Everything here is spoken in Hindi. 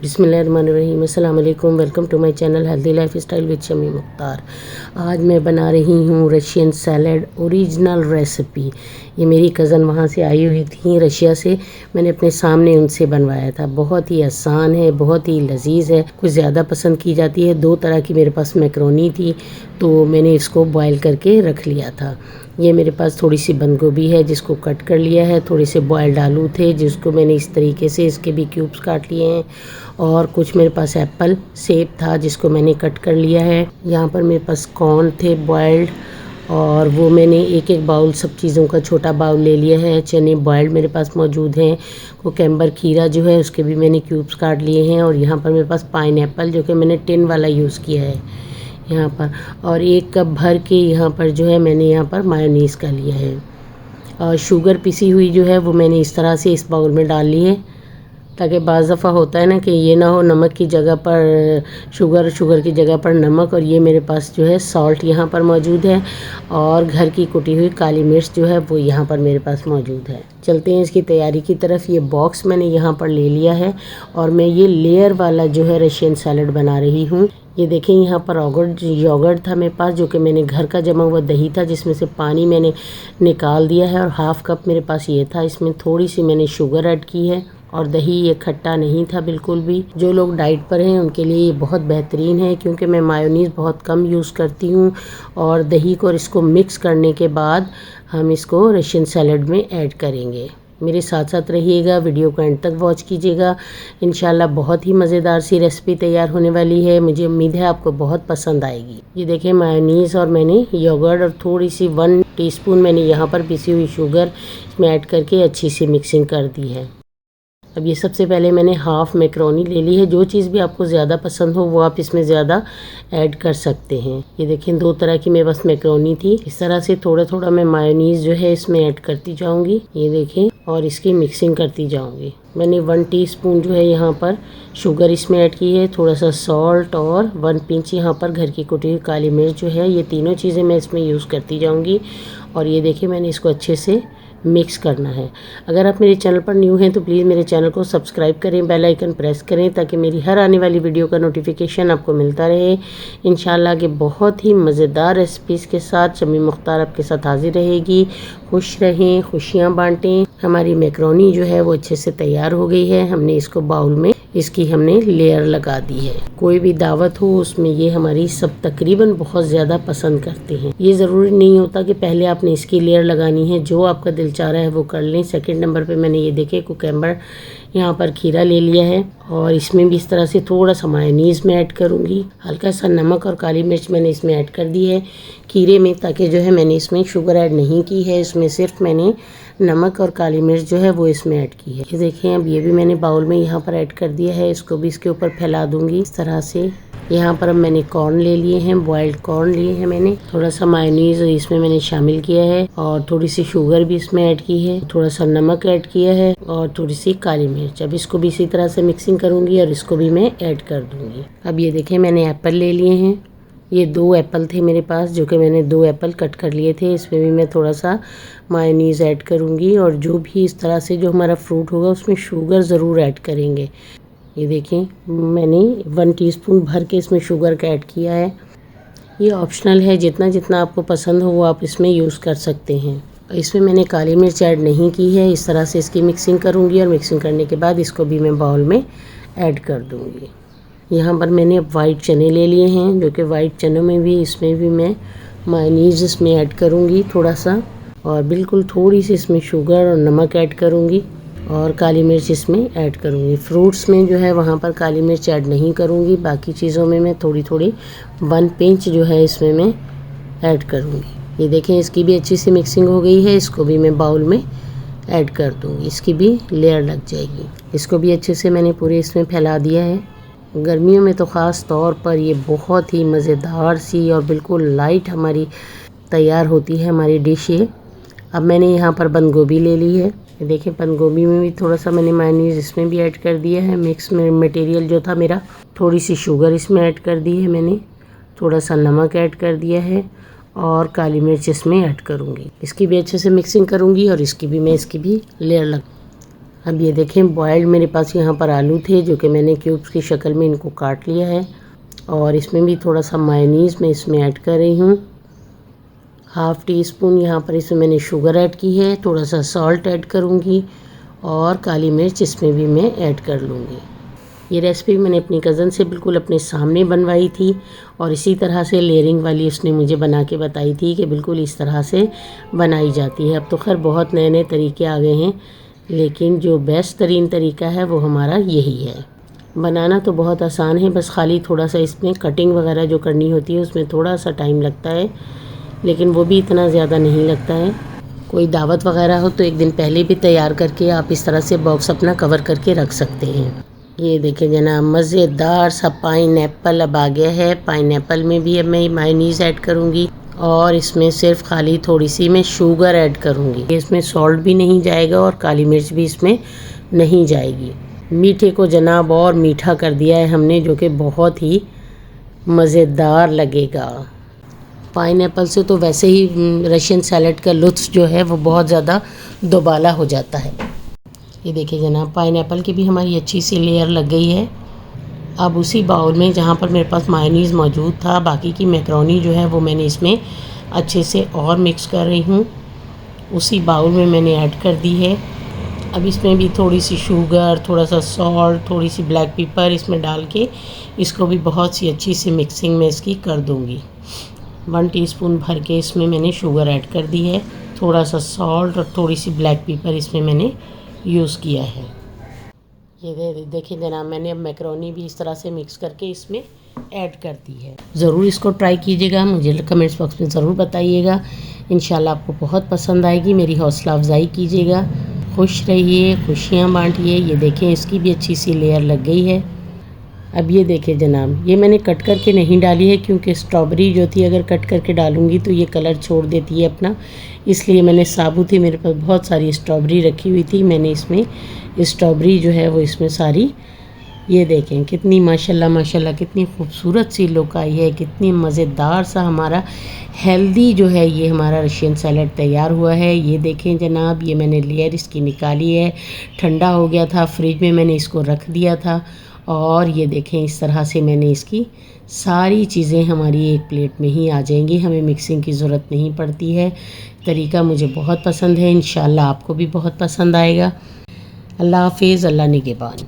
बिस्मिल्लाहिर्रहमानिर्रहीम। अस्सलाम वालेकुम। Welcome to my channel healthy life style with Shami Mukhtar. आज मैं बना रही हूँ रशियन सैलड ओरिजिनल रेसिपी। ये मेरी कज़न वहाँ से आई हुई थी रशिया से, मैंने अपने सामने उनसे बनवाया था। बहुत ही आसान है, बहुत ही लजीज है, कुछ ज़्यादा पसंद की जाती है। 2 तरह की मेरे पास मैकरोनी थी तो मैंने इसको बॉयल करके रख लिया था। ये मेरे पास थोड़ी सी बंद गोभी है जिसको कट कर लिया है, थोड़े से बॉयल्ड आलू थे जिसको मैंने इस तरीके से इसके भी क्यूब्स काट लिए हैं, और कुछ मेरे पास एप्पल सेब था जिसको मैंने कट कर लिया है। यहाँ पर मेरे पास कॉर्न थे बॉयल्ड, और वो मैंने एक एक बाउल सब चीज़ों का छोटा बाउल ले लिया है। चने बॉयल्ड मेरे पास मौजूद हैं। कुकम्बर खीरा जो है उसके भी मैंने क्यूब्स काट लिए हैं। और यहाँ पर मेरे पास पाइनएप्पल जो कि मैंने टिन वाला यूज़ किया है यहाँ पर, और 1 कप भर के यहाँ पर जो है मैंने यहाँ पर मायोनीज़ का लिया है। और शुगर पिसी हुई जो है वो मैंने इस तरह से इस बाउल में डाल ली है, ताकि बाज़ दफ़ा होता है ना कि ये ना हो नमक की जगह पर शुगर की जगह पर नमक। और ये मेरे पास जो है सॉल्ट यहाँ पर मौजूद है, और घर की कुटी हुई काली मिर्च जो है वो यहाँ पर मेरे पास मौजूद है। चलते हैं इसकी तैयारी की तरफ। ये बॉक्स मैंने यहाँ पर ले लिया है और मैं ये लेयर वाला जो है रशियन सैलड बना रही हूँ। ये देखें, यहाँ पर योगर्ट था मेरे पास जो कि मैंने घर का जमा हुआ दही था जिसमें से पानी मैंने निकाल दिया है, और हाफ़ कप मेरे पास ये था। इसमें थोड़ी सी मैंने शुगर ऐड की है, और दही ये खट्टा नहीं था बिल्कुल भी। जो लोग डाइट पर हैं उनके लिए ये बहुत बेहतरीन है, क्योंकि मैं मायोनीज़ बहुत कम यूज़ करती हूँ। और दही को और इसको मिक्स करने के बाद हम इसको रशियन सैलड में ऐड करेंगे। मेरे साथ साथ रहिएगा, वीडियो को एंड तक वॉच कीजिएगा। इंशाल्लाह बहुत ही मज़ेदार सी रेसिपी तैयार होने वाली है। मुझे उम्मीद है आपको बहुत पसंद आएगी। ये देखें, मायोनीज़ और मैंने योगर्ट और थोड़ी सी 1 टीस्पून मैंने यहाँ पर पिसी हुई शुगर इसमें ऐड करके अच्छी सी मिक्सिंग कर दी है। अब ये सबसे पहले मैंने हाफ़ मैकरोनी ले ली है। जो चीज़ भी आपको ज़्यादा पसंद हो वो आप इसमें ज़्यादा ऐड कर सकते हैं। ये देखें, 2 तरह की मेरे पास मैकरोनी थी। इस तरह से थोड़ा थोड़ा मैं मायोनीज़ जो है इसमें ऐड करती जाऊंगी, ये देखें, और इसकी मिक्सिंग करती जाऊंगी। मैंने 1 टीस्पून जो है यहाँ पर शुगर इसमें ऐड की है, थोड़ा सा सॉल्ट और 1 पिंच यहाँ पर घर की कुटी हुई काली मिर्च जो है। ये तीनों चीज़ें मैं इसमें यूज़ करती जाऊँगी, और ये देखिए मैंने इसको अच्छे से मिक्स करना है। अगर आप मेरे चैनल पर न्यू हैं तो प्लीज़ मेरे चैनल को सब्सक्राइब करें, बेल आइकन प्रेस करें, ताकि मेरी हर आने वाली वीडियो का नोटिफिकेशन आपको मिलता रहे। इंशाल्लाह कि बहुत ही मज़ेदार रेसिपीज़ के साथ शमी मुख्तार आपके साथ हाजिर रहेगी। खुश रहें, खुशियाँ बांटें। हमारी मैकरोनी जो है वो अच्छे से तैयार हो गई है। हमने इसको बाउल में इसकी हमने लेयर लगा दी है। कोई भी दावत हो उसमें ये हमारी सब तकरीबन बहुत ज़्यादा पसंद करते हैं। ये ज़रूरी नहीं होता कि पहले आपने इसकी लेयर लगानी है, जो आपका दिल चाह रहा है वो कर लें। सेकंड नंबर पे मैंने ये देखे कुकम्बर यहाँ पर खीरा ले लिया है, और इसमें भी इस तरह से थोड़ा सा मायोनीज़ में ऐड करूँगी। हल्का सा नमक और काली मिर्च मैंने इसमें ऐड कर दी है खीरे में, ताकि जो है मैंने इसमें शुगर ऐड नहीं की है। इसमें सिर्फ मैंने नमक और काली मिर्च जो है वो इसमें ऐड की है। ये देखें, अब ये भी मैंने बाउल में यहाँ पर ऐड कर दिया है। इसको भी इसके ऊपर फैला दूंगी इस तरह से। यहाँ पर अब मैंने कॉर्न ले लिए हैं, बॉइल्ड कॉर्न लिए हैं मैंने। थोड़ा सा मायोनीज़ इसमें मैंने शामिल किया है, और थोड़ी सी शुगर भी इसमें ऐड की है, थोड़ा सा नमक ऐड किया है, और थोड़ी सी काली मिर्च। अब इसको भी इसी तरह से मिक्सिंग करूँगी और इसको भी मैं ऐड कर दूँगी। अब ये देखें, मैंने एप्पल ले लिए हैं। ये 2 एप्पल थे मेरे पास जो कि मैंने 2 एप्पल कट कर लिए थे। इसमें भी मैं थोड़ा सा मायोनीज़ ऐड करूँगी, और जो भी इस तरह से जो हमारा फ्रूट होगा उसमें शुगर ज़रूर ऐड करेंगे। ये देखें, मैंने 1 टीस्पून भर के इसमें शुगर का ऐड किया है। ये ऑप्शनल है, जितना जितना आपको पसंद हो वो आप इसमें यूज़ कर सकते हैं। इसमें मैंने काली मिर्च ऐड नहीं की है। इस तरह से इसकी मिक्सिंग करूँगी, और मिक्सिंग करने के बाद इसको भी मैं बाउल में ऐड कर दूँगी। यहाँ पर मैंने अब वाइट चने ले लिए हैं, जो कि वाइट चनों में भी इसमें भी मैं मायोनीज़ इसमें ऐड करूँगी थोड़ा सा, और बिल्कुल थोड़ी सी इसमें शुगर और नमक ऐड करूँगी, और काली मिर्च इसमें ऐड करूँगी। फ्रूट्स में जो है वहाँ पर काली मिर्च ऐड नहीं करूँगी, बाकी चीज़ों में मैं थोड़ी थोड़ी 1 पिंच जो है इसमें मैं ऐड करूँगी। ये देखें, इसकी भी अच्छी सी मिक्सिंग हो गई है। इसको भी मैं बाउल में ऐड कर दूँगी, इसकी भी लेयर लग जाएगी। इसको भी अच्छे से मैंने पूरे इसमें फैला दिया है। गर्मियों में तो ख़ास तौर पर ये बहुत ही मज़ेदार सी और बिल्कुल लाइट हमारी तैयार होती है हमारी डिश ये। अब मैंने यहाँ पर बंद गोभी ले ली है। देखिए, बंद गोभी में भी थोड़ा सा मैंने मायोनीज़ इसमें भी ऐड कर दिया है। मिक्स में मटेरियल जो था मेरा, थोड़ी सी शुगर इसमें ऐड कर दी है मैंने, थोड़ा सा नमक ऐड कर दिया है, और काली मिर्च इसमें ऐड करूँगी। इसकी भी अच्छे से मिक्सिंग करूँगी, और इसकी भी मैं इसकी भी लेयर लग अब ये देखें बॉयल्ड मेरे पास यहाँ पर आलू थे जो कि मैंने क्यूब्स की शक्ल में इनको काट लिया है। और इसमें भी थोड़ा सा मायोनीज़ मैं इसमें ऐड कर रही हूँ। हाफ़ टी स्पून यहाँ पर इसमें मैंने शुगर ऐड की है। थोड़ा सा सॉल्ट ऐड करूँगी और काली मिर्च इसमें भी मैं ऐड कर लूँगी। ये रेसिपी मैंने अपनी कज़न से बिल्कुल अपने सामने बनवाई थी और इसी तरह से लेयरिंग वाली उसने मुझे बना के बताई थी कि बिल्कुल इस तरह से बनाई जाती है। अब तो खैर बहुत नए नए तरीके आ गए हैं, लेकिन जो बेस्ट तरीन तरीका है वो हमारा यही है। बनाना तो बहुत आसान है, बस खाली थोड़ा सा इसमें कटिंग वगैरह जो करनी होती है उसमें थोड़ा सा टाइम लगता है, लेकिन वो भी इतना ज़्यादा नहीं लगता है। कोई दावत वगैरह हो तो एक दिन पहले भी तैयार करके आप इस तरह से बॉक्स अपना कवर करके रख सकते हैं। ये देखें जनाब, मज़ेदार सा पाइनएप्पल अब आ गया है। पाइनएप्पल में भी अब मैं मायोनीज़ ऐड करूँगी और इसमें सिर्फ खाली थोड़ी सी मैं शुगर ऐड करूँगी। इसमें सॉल्ट भी नहीं जाएगा और काली मिर्च भी इसमें नहीं जाएगी। मीठे को जनाब और मीठा कर दिया है हमने, जो कि बहुत ही मज़ेदार लगेगा। पाइनएप्पल से तो वैसे ही रशियन सैलेड का लुत्फ़ जो है वो बहुत ज़्यादा दोबाला हो जाता है। ये देखिए जनाब, पाइनएप्पल की भी हमारी अच्छी सी लेयर लग गई है। अब उसी बाउल में जहाँ पर मेरे पास मायोनीज़ मौजूद था, बाकी की मैकरोनी जो है वो मैंने इसमें अच्छे से और मिक्स कर रही हूँ। उसी बाउल में मैंने ऐड कर दी है। अब इसमें भी थोड़ी सी शुगर, थोड़ा सा सॉल्ट, थोड़ी सी ब्लैक पेपर इसमें डाल के इसको भी बहुत सी अच्छी सी मिक्सिंग में इसकी कर दूँगी। 1 टीस्पून भर के इसमें मैंने शुगर ऐड कर दी है। थोड़ा सा सॉल्ट और थोड़ी सी ब्लैक पेपर इसमें मैंने यूज़ किया है। ये देखिए जनाब, मैंने अब मैकरोनी भी इस तरह से मिक्स करके इसमें ऐड कर दी है। ज़रूर इसको ट्राई कीजिएगा, मुझे कमेंट्स बॉक्स में ज़रूर बताइएगा। इंशाल्लाह आपको बहुत पसंद आएगी। मेरी हौसला अफजाई कीजिएगा। खुश रहिए, खुशियाँ बांटिए। ये देखें, इसकी भी अच्छी सी लेयर लग गई है। अब ये देखिए जनाब, ये मैंने कट करके नहीं डाली है क्योंकि स्ट्रॉबेरी जो थी अगर कट करके डालूँगी तो ये कलर छोड़ देती है अपना, इसलिए मैंने साबुत ही, मेरे पास बहुत सारी स्ट्रॉबेरी रखी हुई थी, मैंने इसमें स्ट्रॉबेरी जो है वो इसमें सारी, ये देखें कितनी माशाल्लाह माशाल्लाह कितनी खूबसूरत सी लुक आई है। कितनी मज़ेदार सा हमारा हेल्दी जो है ये हमारा रशियन सैलेड तैयार हुआ है। ये देखें जनाब, ये मैंने लेयर इसकी निकाली है। ठंडा हो गया था, फ्रिज में मैंने इसको रख दिया था और ये देखें इस तरह से मैंने इसकी सारी चीज़ें हमारी एक प्लेट में ही आ जाएंगी, हमें मिक्सिंग की ज़रूरत नहीं पड़ती है। तरीका मुझे बहुत पसंद है, इंशाल्लाह आपको भी बहुत पसंद आएगा। अल्लाह हाफ़िज़, अल्लाह निगहबान।